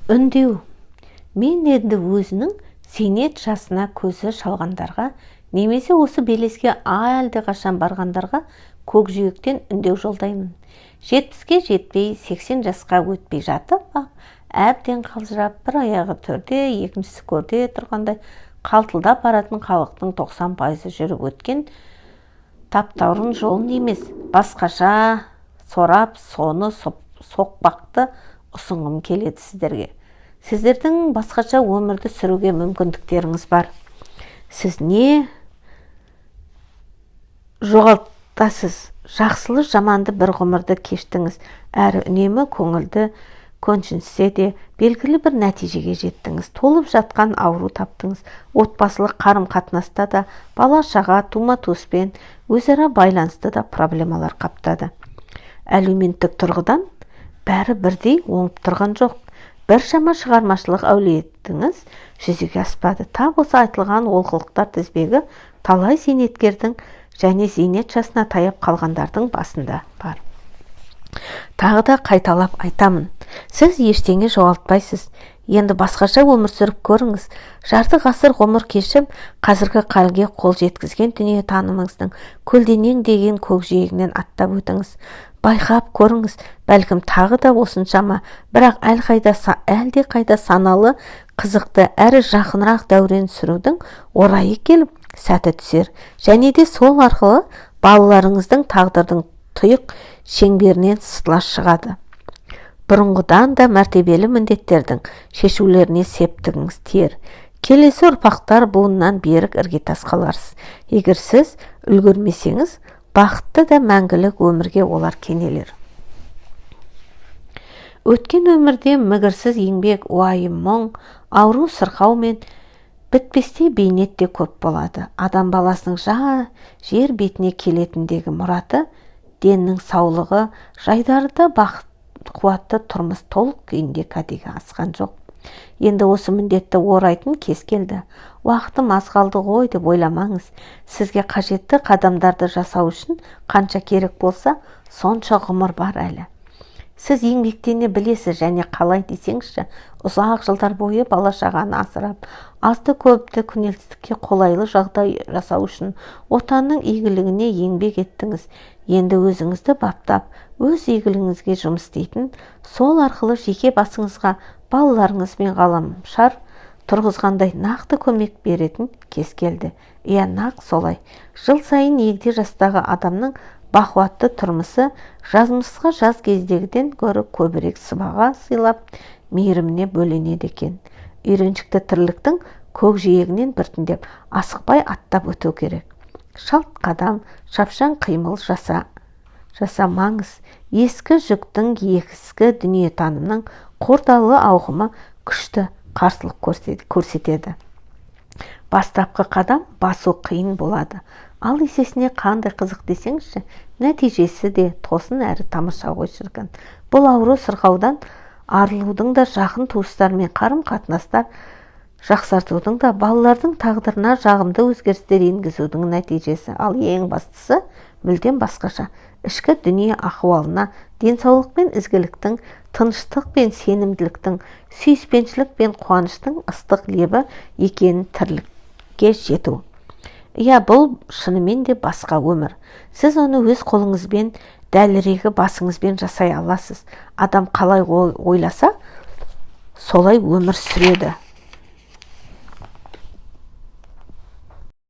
Үндеу. Мен енді өзінің зейнет жасына көзі шалғандарға, немесе осы белеске әлдеқашан барғандарға көкжиектен үндеу жолдаймын. 70-ке жетпей, 80 жасқа өтпей жатып, әбден қалжырап, бір аяғы төрде, екіншісі көрде тұрғандай қалтылдап баратын халықтың 90% жүріп өткен таптаурын жолын емес, басқаша сорап, соны соқпақты ұсынғым келеді сіздерге. Сіздердің басқаша өмірді сүруге мүмкіндіктеріңіз бар. Сіз не жоғалтасыз? Жақсылы жаманды бір ғұмырды кештіңіз, әрі үнемі көңілді көншінсе де белгілі бір нәтижеге жеттіңіз. Толып жатқан ауру таптыңыз. Отбасылық қарым-қатынаста да, бала-шаға, тума-туыспен өзара байланысты да проблемалар қаптады. Әлеуметтік тұрғыдан бәрі бірдей оңып тұрған жоқ. Біршама шығармашылық әулетіңіз жүзеге аспады. Тап осы айтылған олқылықтар тізбегі талай зейнеткердің және зейнет жасына таяп қалғандардың басында бар. Тағы да қайталап айтамын. Сіз ештеңе жоғалтпайсыз. Енді басқаша өмір сүріп көріңіз. Жарты ғасыр ғұмыр кешіп, қазіргі халге қол жеткізген дүние танымыңыздың көлденең деген көкжиегінен аттап өтіңіз. Байқап көріңіз, бәлкім тағы да осыншама, бірақ әлде қайда саналы, қызықты әрі жақынырақ дәурен сүрудің орайы келіп, сәті түсер. Және де сол арқылы балаларыңыздың тағдырдың тұйық шеңберінен сытыла шығады. Бұрынғыдан да мәртебелі міндеттердің шешулеріне септігіңіз тиер. Келесі ұрпақтар буыннан берік іргетас қаларсыз. Егер сіз үлгермесеңіз, бақытты да мәңгілік өмірге олар кенелер. Өткен өмірде мігірсіз еңбек, уайым, мұң, ауру, сырқау мен бітпесте бейнет те көп болады. Адам баласының жер бетіне келетіндегі мұраты, деннің саулығы, жайдарда бақыт қуатты тұрмыс толық күйінде кәдеге асқан жоқ. Енді осы міндетті орайтын кез келді. Уақытым аз қалды ғой деп ойламаңыз. Сізге қажетті қадамдарды жасау үшін қанша керек болса, сонша ғұмыр бар әлі. Сіз еңбектене білесіз және қалай десеңізші, ұзақ жылдар бойы бала-шағаны асырап, азды көпті күнелтістікке қолайлы жағдай жасау үшін отанның игілігіне еңбек еттіңіз. Енді өзіңізді баптап, өз игілігіңізге жұмыс істейтін, сол арқылы жеке басыңызға, балаларыңыз бен ғаламшар тұрғызғандай нақты көмек беретін кез келді. Нақ солай. Жыл сайын егде жастағы адамның бақуатты тұрмысы жазмысқа жаз кездегіден гөрі көбірек сыбаға сыйлап, мейіріміне бөленеді екен. Үйреншікті тірліктің көкжиегінен біртіндеп асықпай аттап өту керек. Шалт қадам, шапшаң қимыл жасамаңыз. Ескі жүктің ескі дүниетанымның қордалы ауқымы күшті қарсылық көрсетеді. Бастапқы қадам басу қиын болады. Ал есесіне қандай қызық десеңізші, нәтижесі де тосын әрі тамаша ғой шіркін. Бұл ауру сырқаудан арылудың да, жақын туыстармен қарым-қатынастар жақсартудың да, балалардың тағдырына жағымды өзгерістер енгізудің нәтижесі. Ал ең бастысы мүлдем басқаша. Ішкі дүние ахуалына, денсаулық пен ізгіліктің, тыныштық пен сенімділіктің, сүйіспеншілік пен қуаныштың ыстық лебі екенін тірлікке жету. Бұл шынымен де басқа өмір. Сіз оны өз қолыңызбен, дәлірегі басыңызбен жасай аласыз. Адам қалай ойласа, солай өмір сүреді.